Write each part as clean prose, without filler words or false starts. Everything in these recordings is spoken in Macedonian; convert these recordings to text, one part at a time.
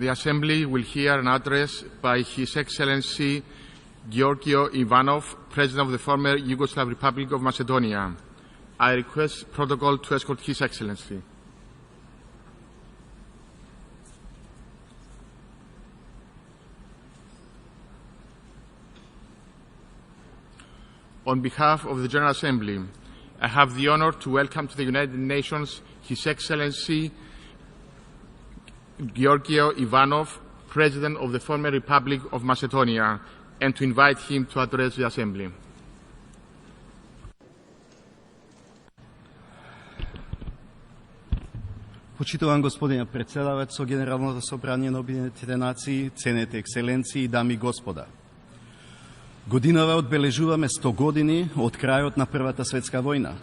The Assembly will hear an address by His Excellency Georgios Ivanov, President of the former Yugoslav Republic of Macedonia. I request protocol to escort His Excellency. On behalf of the General Assembly, I have the honor to welcome to the United Nations His Excellency Georgios Ivanov, President of the former Republic of Macedonia, and to invite him to address the Assembly. Почитуван господин председавач со Генералното собрание на Обединетите нации, ценете екселенции, дами и господа. Годинава одбележуваме 100 години од крајот на Првата светска војна.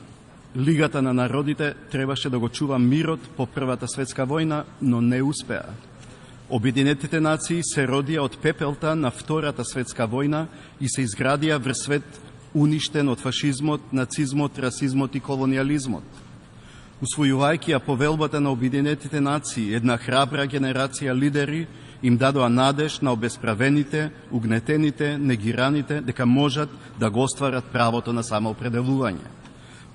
Лигата на народите требаше да го чува мирот по Првата светска војна, но не успеа. Обединетите нации се родија од пепелта на Втората светска војна и се изградија врз свет уништен од фашизмот, нацизмот, расизмот и колониализмот. Усвојувајќи ја повелбата на Обединетите нации, една храбра генерација лидери им дадоа надеж на обесправените, угнетените, негираните, дека можат да го остварат правото на самоопределување.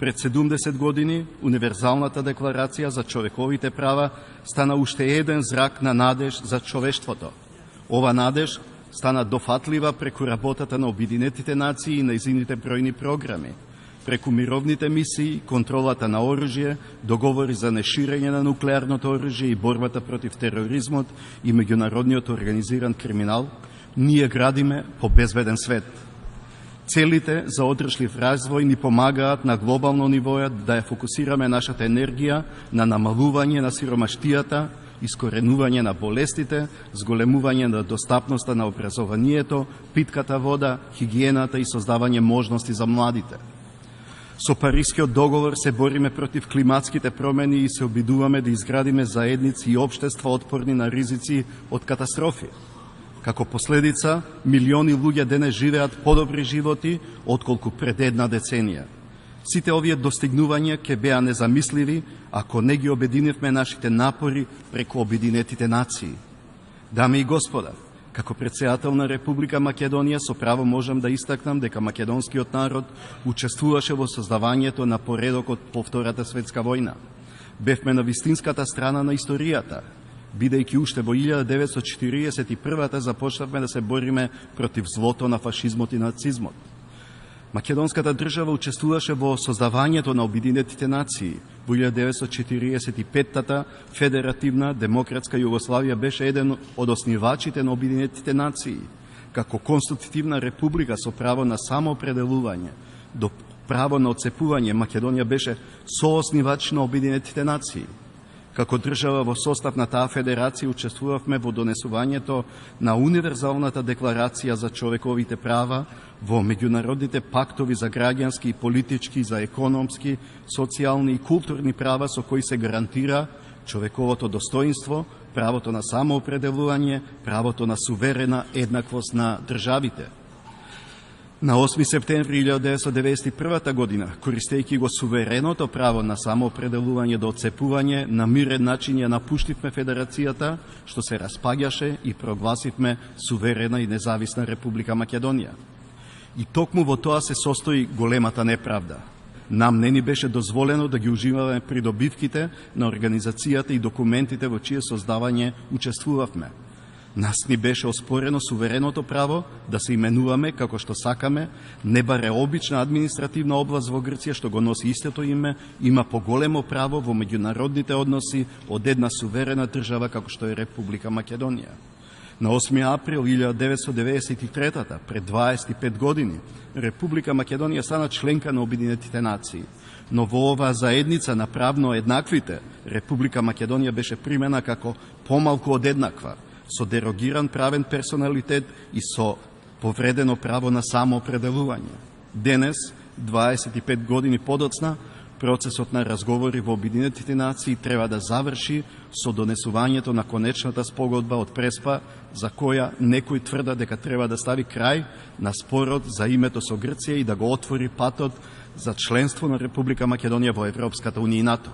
Пред 70 години, Универзалната декларација за човековите права стана уште еден зрак на надеж за човештвото. Ова надеж стана дофатлива преку работата на Обединетите нации и нејзините бројни програми, преку мировните мисии, контролата на оружје, договори за неширење на нуклеарното оружје и борбата против тероризмот и меѓународниот организиран криминал, ние градиме по безбеден свет. Целите за одржлив развој ни помагаат на глобално ниво да ја фокусираме нашата енергија на намалување на сиромаштијата, искоренување на болестите, зголемување на достапноста на образованието, питката вода, хигиената и создавање можности за младите. Со Парискиот договор се бориме против климатските промени и се обидуваме да изградиме заедници и општества отпорни на ризици од катастрофи. Како последица, милиони луѓе денес живеат подобри животи отколку пред една деценија. Сите овие достигнувања ќе беа незамисливи ако не ги обединивме нашите напори преку Обединетите нации. Дами и господа, како председател на Република Македонија со право можам да истакнам дека македонскиот народ учествуваше во создавањето на поредокот по Втората светска војна. Бевме на вистинската страна на историјата, бидејќи уште во 1941 започнавме да се бориме против злото на фашизмот и нацизмот. Македонската држава учествуваше во создавањето на Обединетите нации. Во 1945-та Федеративна демократска Југославија беше еден од основачите на Обединетите нации. Како конститутивна република со право на самоопределување, до право на отцепување, Македонија беше сооснивач на Обединетите нации. Како држава во состав на таа федерација учествувавме во донесувањето на Универзалната декларација за човековите права, во меѓународните пактови за граѓански и политички, за економски, социјални и културни права со кои се гарантира човековото достоинство, правото на самоопределување, правото на суверена еднаквост на државите. На 8 септември 1991 година, користејќи го сувереното право на самоопределување до отцепување, на мирен начин ја напуштивме федерацијата, што се распаѓаше и прогласивме суверена и независна Република Македонија. И токму во тоа се состои големата неправда. Нам не ни беше дозволено да ги уживаме придобивките на организацијата и документите во чие создавање учествувавме. Нас ни беше оспорено сувереното право да се именуваме како што сакаме, не баре обична административна област во Грција што го носи истото име, има поголемо право во меѓународните односи од една суверена држава како што е Република Македонија. На 8 април 1993, пред 25 години, Република Македонија стана членка на Обединетите нации. Но во оваа заедница на правно еднаквите, Република Македонија беше примена како помалку од еднаква, со дерогиран правен персоналитет и со повредено право на самоопределување. Денес, 25 години подоцна, процесот на разговори во Обединетите нации треба да заврши со донесувањето на конечната спогодба од Преспа, за која некои тврда дека треба да стави крај на спорот за името со Грција и да го отвори патот за членство на Република Македонија во Европската унија и НАТО.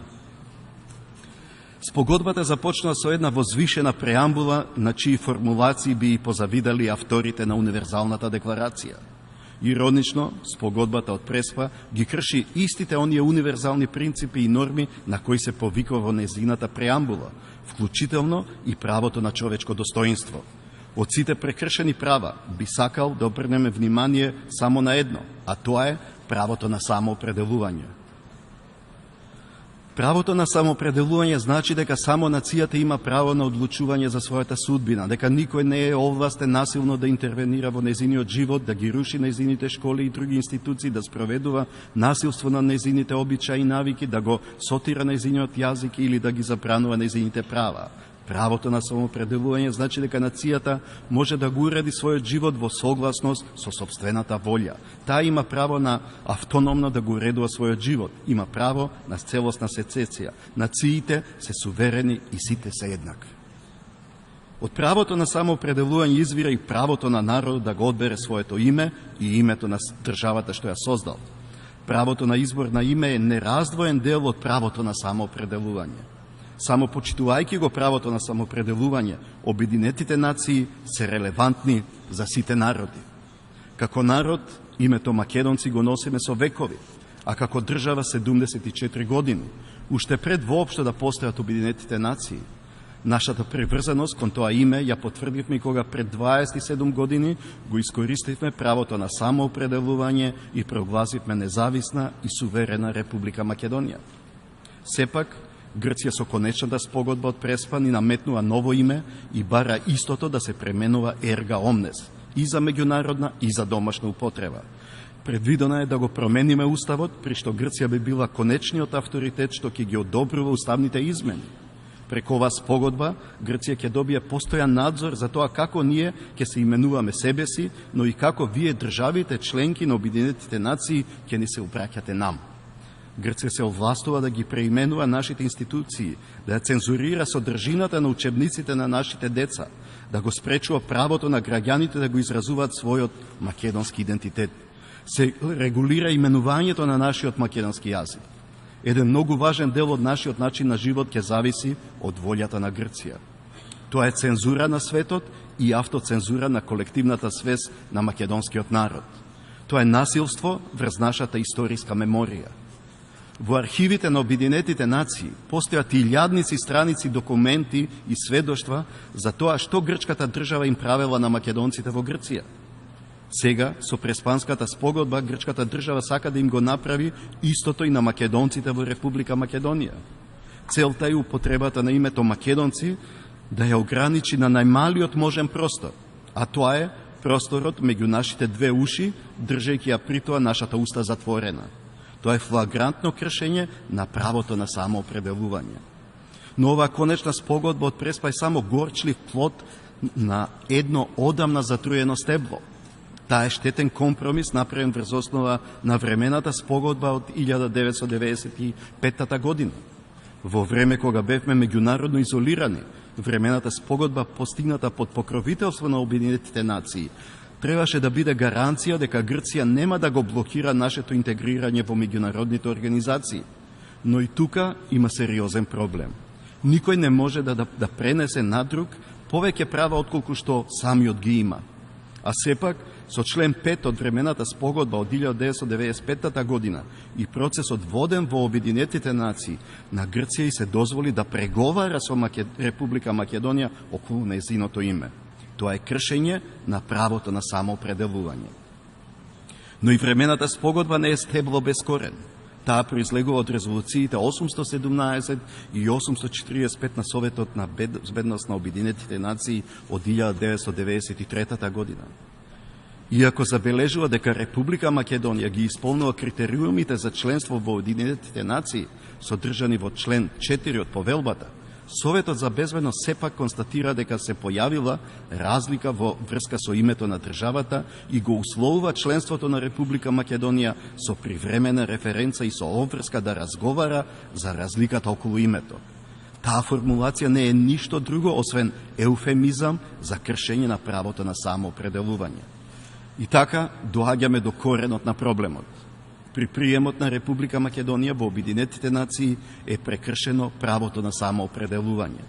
Спогодбата започнува со една возвишена преамбула на чии формулации би и позавидали авторите на Универзалната декларација. Иронично, спогодбата од Преспа ги крши истите оние универзални принципи и норми на кои се повикува во незината преамбула, вклучително и правото на човечко достоинство. Од сите прекршени права би сакал да обрнеме внимание само на едно, а тоа е правото на самоопределување. Правото на самоопределување значи дека само нацијата има право на одлучување за својата судбина, дека никој не е овластен насилно да интервенира во незиниот живот, да ги руши незините школи и други институции, да спроведува насилство на незините обичаи и навики, да го сотира незиниот јазик или да ги забранува незините права. Правото на самоопределување значи дека нацијата може да го уреди својот живот во согласност со сопствената волја. Таа има право на автономно да го уредува својот живот, има право на целосна сецесија. Нациите се суверени и сите се еднакви. Од правото на самоопределување извира и правото на народот да го одбере своето име и името на државата што ја создал. Правото на избор на име е нераздвоен дел од правото на самоопределување. Само почитувајќи го правото на самоопределување, Обединетите нации се релевантни за сите народи. Како народ, името македонци го носиме со векови, а како држава 74 години, уште пред воопшто да постојат Обединетите нации. Нашата приврзаност кон тоа име ја потврдивме кога пред 27 години го искористивме правото на самоопределување и прогласивме независна и суверена Република Македонија. Сепак, Грција со конечната спогодба од Преспа ни наметнува ново име и бара истото да се пременува ерга омнес, и за меѓународна и за домашна употреба. Предвидено е да го промениме уставот, при што Грција би била конечниот авторитет што ќе ги одобрува уставните измени. Преку оваа спогодба, Грција ќе добие постојан надзор за тоа како ние ќе се именуваме себе си, но и како вие државите членки на Обединетите нации ќе ни се обраќате нам. Грција се овластува да ги преименува нашите институции, да ја цензурира содржината на учебниците на нашите деца, да го спречува правото на граѓаните да го изразуваат својот македонски идентитет. Се регулира именувањето на нашиот македонски јазик. Еден многу важен дел од нашиот начин на живот ќе зависи од волјата на Грција. Тоа е цензура на светот и автоцензура на колективната свест на македонскиот народ. Тоа е насилство врз нашата историска меморија. Во архивите на Обединетите нации постојат илјадници страници документи и сведоштва за тоа што грчката држава им правела на македонците во Грција. Сега, со Преспанската спогодба, грчката држава сака да им го направи истото и на македонците во Република Македонија. Целта е употребата на името македонци да ја ограничи на најмалиот можен простор, а тоа е просторот меѓу нашите две уши, држејќи ја при тоа нашата уста затворена. Тоа е флагрантно кршење на правото на самоопределување. Но оваа конечна спогодба од Преспа е само горчлив плод на едно одамна затруено стебло. Таа е штетен компромис направен врз основа на времената спогодба од 1995 година. Во време кога бевме меѓународно изолирани, времената спогодба постигната под покровителство на Обединетите нации требаше да биде гаранција дека Грција нема да го блокира нашето интегрирање во меѓународните организации. Но и тука има сериозен проблем. Никој не може да пренесе на друг повеќе права отколку што самиот ги има. А сепак, со член 5 од времената спогодба од 1995 година и процесот воден во Обединетите нации, на Грција и се дозволи да преговара со Република Македонија околу нејзиното име. Тоа е кршење на правото на самоопределување. Но и времената спогодба не е стебло без корен. Таа произлегува од резолуциите 817 и 845 на Советот на безбедност на Обединетите нации од 1993 година. Иако забележува дека Република Македонија ги исполнува критериумите за членство во Обединетите нации, содржани во член 4 од повелбата, Советот за безбедност сепак констатира дека се појавила разлика во врска со името на државата и го условува членството на Република Македонија со привремена референца и со обврска да разговара за разликата околу името. Таа формулација не е ништо друго освен еуфемизам за кршење на правото на самоопределување. И така доаѓаме до коренот на проблемот. При приемот на Република Македонија во Обединетите нации е прекршено правото на самоопределување.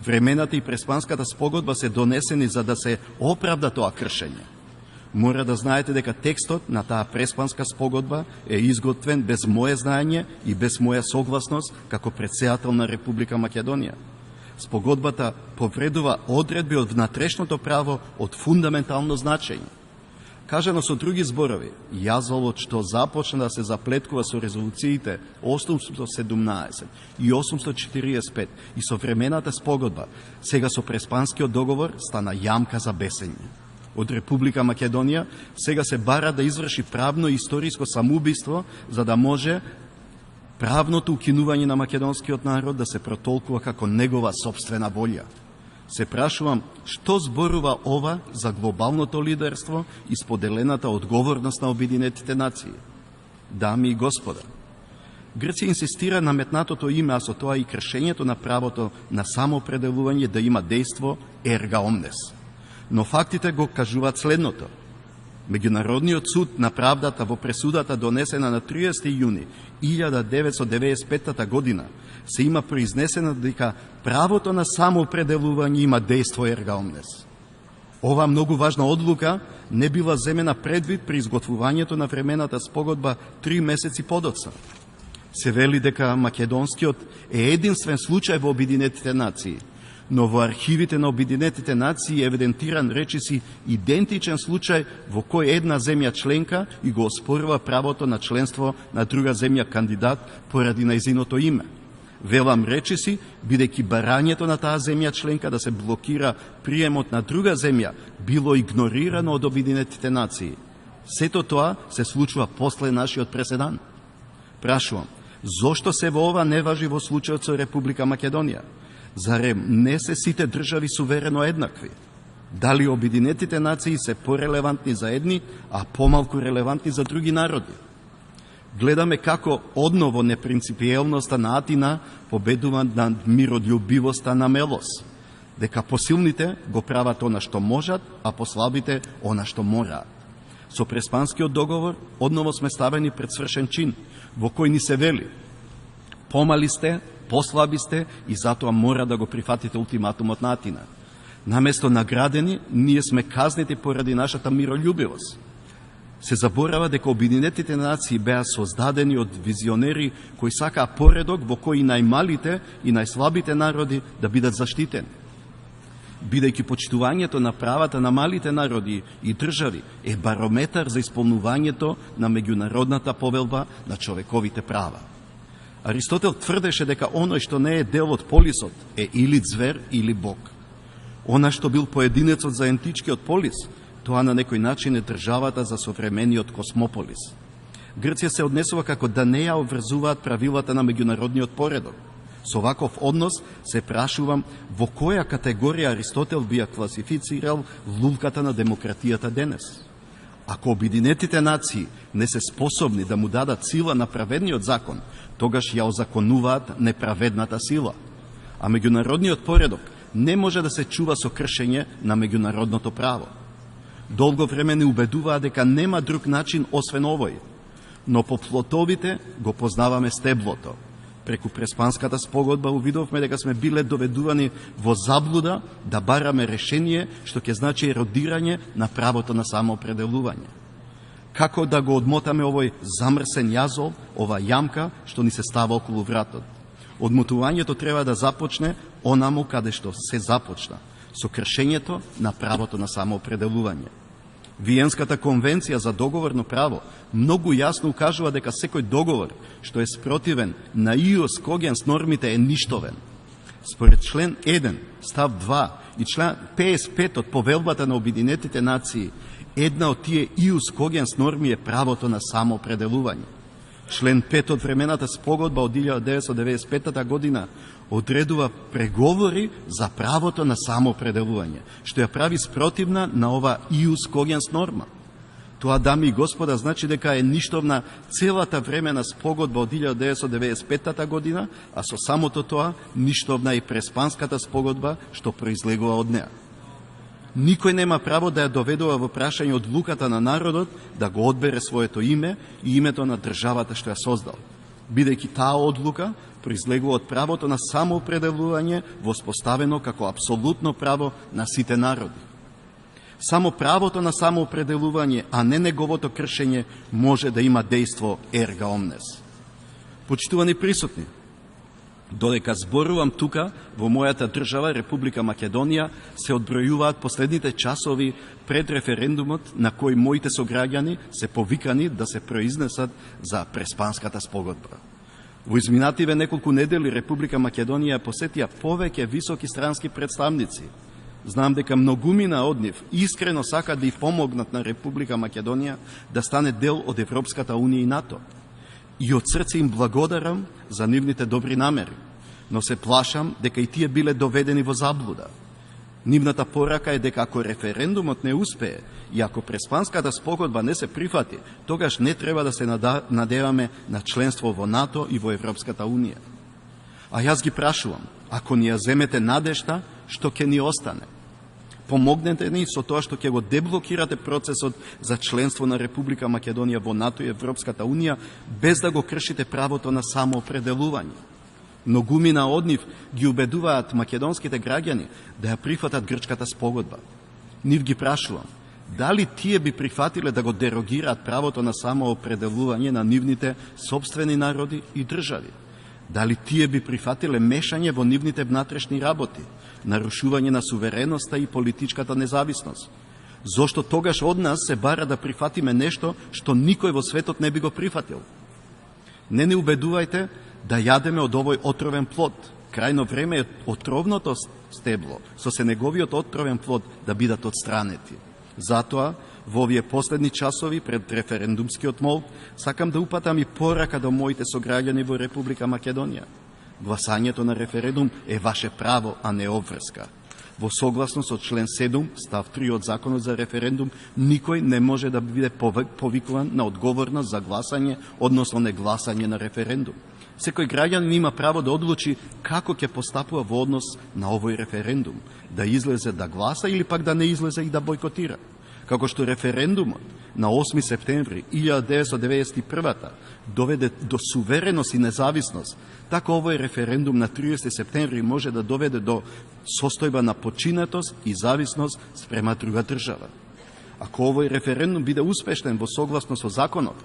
Времената и Преспанската спогодба се донесени за да се оправда тоа кршење. Мора да знаете дека текстот на таа Преспанска спогодба е изготвен без моје знаење и без моја согласност како претседател на Република Македонија. Спогодбата повредува одредби од внатрешното право од фундаментално значење. Кажано со други зборови, јазолот што започна да се заплеткува со резолуциите 817 и 845 и со времената спогодба, сега со Преспанскиот договор стана јамка за бесење. Од Република Македонија сега се бара да изврши правно и историско самоубиство за да може правното укинување на македонскиот народ да се протолкува како негова сопствена волја. Се прашувам, што зборува ова за глобалното лидерство и споделената одговорност на Обединетите нации? Дами и господа, Грција инсистира на метнатото име, а со тоа и кршењето на правото на самоопределување да има дејство ерга омнес. Но фактите го кажуваат следното. Меѓународниот суд на правдата во пресудата донесена на 30 јуни 1995 година се има произнесено дека правото на самоопределување има дејство ерга омнес. Ова многу важна одлука не била земена предвид при изготвувањето на времената спогодба 3 месеци подоцна. Се вели дека македонскиот е единствен случај во Обединетите нации, но во архивите на Обединетите нации е евидентиран речиси идентичен случај во кој една земја членка и го оспорува правото на членство на друга земја кандидат поради нејзиното име. Велам речиси, бидејќи барањето на таа земја членка да се блокира приемот на друга земја било игнорирано од Обединетите нации. Сето тоа се случува после нашиот преседан. Прашувам, зошто се во ова не важи во случајот со Република Македонија? Зарем не се сите држави суверено еднакви? Дали Обединетите нации се порелевантни за едни, а помалку релевантни за други народи? Гледаме како одново непринципиелноста на Атина победува над миролюбивоста на Мелос, дека посилните го прават она што можат, а послабите она што мораат. Со Преспанскиот договор одново сме ставени пред свршен чин, во кој ни се вели: помали сте, послаби сте и затоа мора да го прифатите ултиматумот на Атина. Наместо наградени, ние сме казнети поради нашата миролюбивост. Се заборава дека Обединетите нации беа создадени од визионери кои сакаа поредок во кој и најмалите и најслабите народи да бидат заштитени. Бидејќи почитувањето на правата на малите народи и држави е барометар за исполнувањето на меѓународната повелба на човековите права. Аристотел тврдеше дека оној што не е дел од полисот е или звер или бог. Она што бил поединецот за ентичкиот полис, тоа на некој начин е државата за современиот космополис. Грција се однесува како да не ја обврзуваат правилата на меѓународниот поредок. Со ваков однос се прашувам во која категорија Аристотел би ја класифицирал лулката на демократијата денес. Ако Обединетите нации не се способни да му дадат сила на праведниот закон, тогаш ја озаконуваат неправедната сила. А меѓународниот поредок не може да се чува со кршење на меѓународното право. Долго време не убедуваа дека нема друг начин освен овој, но по плотовите го познаваме стеблото. Преку Преспанската спогодба увидовме дека сме биле доведувани во заблуда да бараме решение што ќе значи еродирање на правото на самоопределување. Како да го одмотаме овој замрсен јазол, ова јамка што ни се става околу вратот? Одмотувањето треба да започне онаму каде што се започна, со кршењето на правото на самоопределување. Виенската конвенција за договорно право многу јасно укажува дека секој договор што е спротивен на иус когенс нормите е ништовен. Според член 1, став 2 и член 55 од Повелбата на Обединетите нации, една од тие иус когенс норми е правото на самоопределување. Член 5 од времената спогодба од 1995 година одредува преговори за правото на самоопределување, што ја прави спротивна на ова иус когенс норма. Тоа, дами и господа, значи дека е ништовна целата времена спогодба од 1995 година, а со самото тоа ништовна и Преспанската спогодба што произлегува од неа. Никој нема право да ја доведува во прашање одлуката на народот да го одбере своето име и името на државата што ја создал, бидејќи таа одлука произлегува од правото на самоопределување воспоставено како апсолутно право на сите народи. Само правото на самоопределување, а не неговото кршење, може да има дејство ерга омнес. Почитувани присутни, додека зборувам тука, во мојата држава, Република Македонија, се одбројуваат последните часови пред референдумот на кој моите сограѓани се повикани да се произнесат за Преспанската спогодба. Во изминативе неколку недели Република Македонија посетија повеќе високи странски представници. Знам дека многумина од нив искрено сакаат да и помогнат на Република Македонија да стане дел од Европската Унија и НАТО. И од срце им благодарам за нивните добри намери, но се плашам дека и тие биле доведени во заблуда. Нивната порака е дека ако референдумот не успее и ако Преспанската спогодба не се прифати, тогаш не треба да се надеваме на членство во НАТО и во Европската Унија. А јас ги прашувам, ако ни ја земете надежта, што ќе ни остане? Помогнете ни со тоа што ќе го деблокирате процесот за членство на Република Македонија во НАТО и Европската Унија, без да го кршите правото на самоопределување. Многумина од нив ги убедуваат македонските граѓани да ја прифатат грчката спогодба. Нив ги прашувам, дали тие би прифатиле да го дерогираат правото на самоопределување на нивните сопствени народи и држави? Дали тие би прифатиле мешање во нивните внатрешни работи, нарушување на сувереноста и политичката независност? Зошто тогаш од нас се бара да прифатиме нешто што никој во светот не би го прифатил? Не ни убедувајте да јадеме од овој отровен плод. Крајно време е отровното стебло со се неговиот отровен плод да бидат отстранети. Затоа, во овие последни часови пред референдумскиот молк, сакам да упатам и порака до моите сограѓани во Република Македонија. Гласањето на референдум е ваше право, а не обврска. Во согласност со член 7, став 3 од Законот за референдум, никој не може да биде повикуван на одговорност за гласање, односно негласање на референдум. Секој граѓанин има право да одлучи како ќе постапува во однос на овој референдум, да излезе да гласа или пак да не излезе и да бойкотира. Како што референдумот на 8 септември 1991 доведе до сувереност и независност, така овој референдум на 30 септември може да доведе до состојба на починетост и зависност спрема друга држава. Ако овој референдум биде успешен во согласно со законот,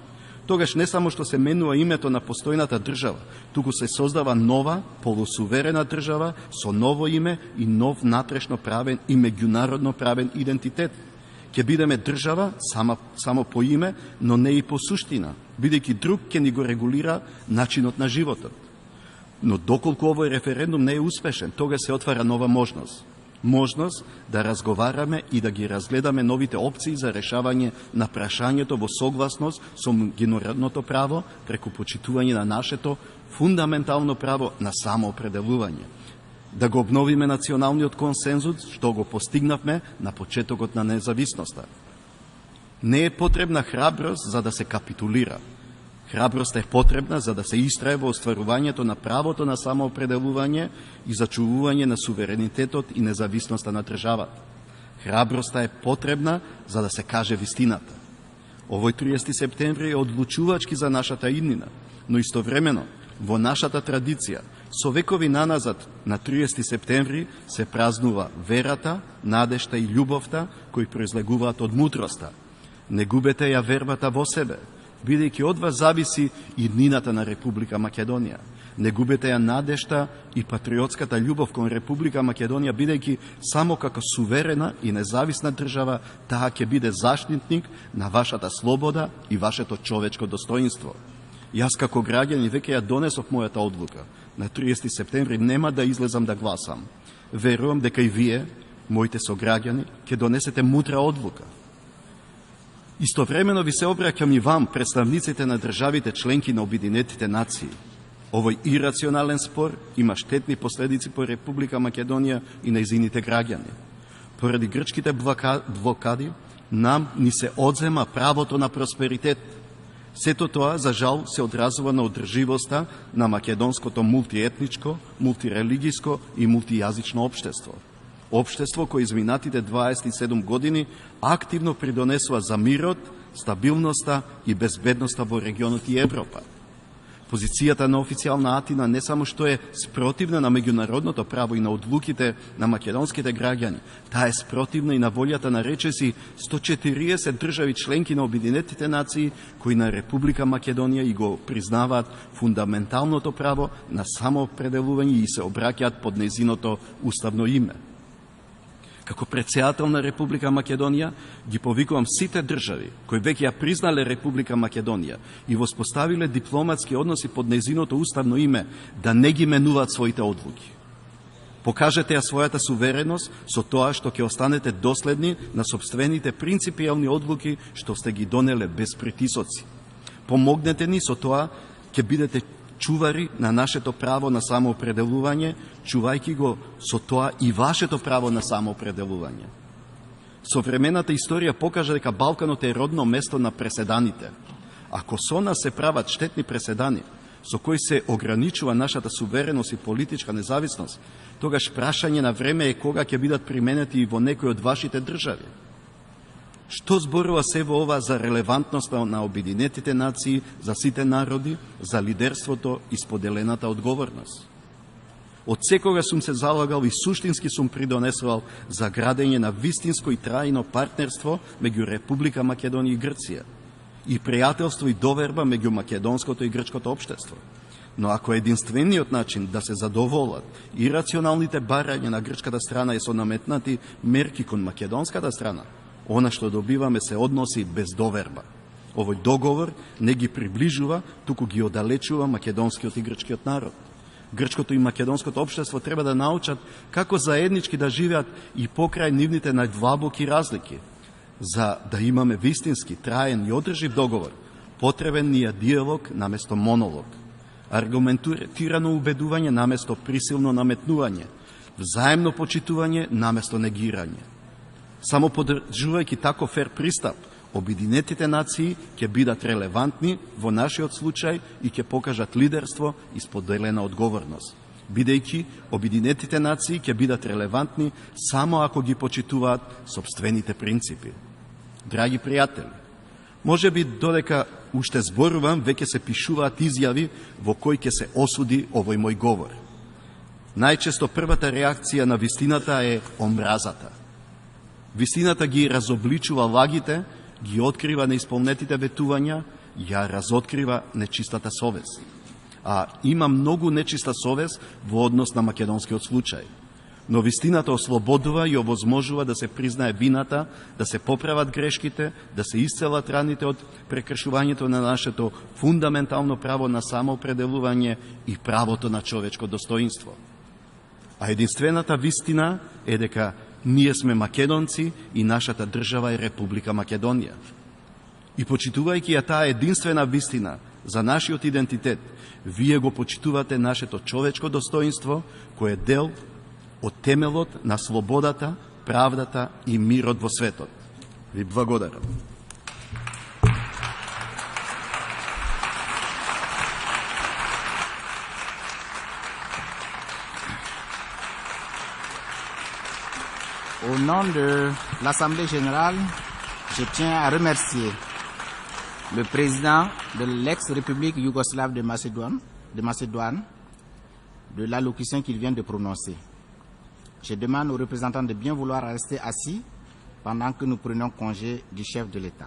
тогаш не само што се менува името на постојната држава, туку се создава нова, полусуверена држава со ново име и нов натрешно правен и меѓународно правен идентитет. Ќе бидеме држава само по име, но не и по суштина, бидејќи друг ќе ни го регулира начинот на животот. Но доколку овој референдум не е успешен, тога се отвара нова можност. Можност да разговараме и да ги разгледаме новите опции за решавање на прашањето во согласност со меѓународното право преку почитување на нашето фундаментално право на самоопределување. Да го обновиме националниот консензус, што го постигнавме на почетокот на независноста. Не е потребна храброст за да се капитулира. Храброст е потребна за да се истрае во остварувањето на правото на самоопределување и зачувување на суверенитетот и независноста на државата. Храброста е потребна за да се каже вистината. Овој 30 септември е одлучувачки за нашата иднина, но истовремено во нашата традиција со векови наназад на 30 септември се празнува верата, надежта и љубовта кои произлегуваат од мудроста. Не губете ја вербата во себе, бидејќи од вас зависи иднината на Република Македонија. Не губете ја надежта и патриотската љубов кон Република Македонија, бидејќи само како суверена и независна држава таа ќе биде заштитник на вашата слобода и вашето човечко достоинство. Јас како граѓанин веќе ја донесов мојата одлука. На 30 септември нема да излезам да гласам. Верувам дека и вие, моите сограѓани, ќе донесете мудра одлука. Истовремено ви се обраќам и вам, представниците на државите членки на Обединетите нации. Овој ирационален спор има штетни последици по Република Македонија и нејзините граѓани. Поради грчките блокади, нам ни се одзема правото на просперитет. Сето тоа, за жал, се одразува на одрживоста на македонското мултиетничко, мултирелигиско и мултијазично општество. Општество кој изминатите 27 години активно придонесува за мирот, стабилноста и безбедноста во регионот и Европа. Позицијата на официјална Атина не само што е спротивна на меѓународното право и на одлуките на македонските граѓани, таа е спротивна и на волјата на речиси 140 држави членки на Обединетите нации кои на Република Македонија и го признаваат фундаменталното право на самоопределување и се обраќаат под нејзиното уставно име. Како председател на Република Македонија ги повикувам сите држави кои веќе ја признале Република Македонија и воспоставиле дипломатски односи под нејзиното уставно име да не ги менуваат своите одлуки. Покажете ја својата сувереност со тоа што ќе останете доследни на сопствените принципијални одлуки што сте ги донеле без притисоци. Помогнете ни со тоа ќе бидете чувари на нашето право на самоопределување, чувајќи го со тоа и вашето право на самоопределување. Современата историја покажа дека Балканот е родно место на преседаните. Ако со нас се прават штетни преседани, со кои се ограничува нашата сувереност и политичка независност, тогаш прашање на време е кога ќе бидат применети и во некој од вашите држави. Што зборува се во ова за релевантноста на Обединетите нации, за сите народи, за лидерството и споделената одговорност? Од секога сум се залагал и суштински сум придонесувал за градење на вистинско и трајно партнерство меѓу Република Македонија и Грција и пријателство и доверба меѓу македонското и грчкото општество. Но ако единствениот начин да се задоволат и рационалните барања на грчката страна е со наметнати мерки кон македонската страна, она што добиваме се односи без доверба. Овој договор не ги приближува, туку ги оддалечува македонскиот и грчкиот народ. Грчкото и македонското општество треба да научат како заеднички да живеат и покрај нивните најдлабоки разлики. За да имаме вистински, траен и одржив договор, потребен ни е диалог наместо монолог, аргументирано убедување наместо присилно наметнување, взаемно почитување наместо негирање. Само поддржувајќи тако фер пристап, Обединетите нации ќе бидат релевантни во нашиот случај и ќе покажат лидерство и споделена одговорност. Бидејќи Обединетите нации ќе бидат релевантни само ако ги почитуваат сопствените принципи. Драги пријатели, може би додека уште зборувам, веќе се пишуваат изјави во кои ќе се осуди овој мој говор. Најчесто првата реакција на вистината е омразата. Вистината ги разобличува лагите, ги открива неисполнетите ветувања, ја разоткрива нечистата совест. А има многу нечиста совест во однос на македонскиот случај. Но вистината ослободува и овозможува да се признае вината, да се поправат грешките, да се исцелат раните од прекршувањето на нашето фундаментално право на самоопределување и правото на човечко достоинство. А единствената вистина е дека ние сме македонци и нашата држава е Република Македонија. И почитувајќи ја таа единствена вистина за нашиот идентитет, вие го почитувате нашето човечко достоинство, кој е дел од темелот на слободата, правдата и мирот во светот. Ви благодарам. Au nom de l'Assemblée générale, je tiens à remercier le président de l'ex-République yougoslave de Macédoine de l'allocution qu'il vient de prononcer. Je demande aux représentants de bien vouloir rester assis pendant que nous prenons congé du chef de l'État.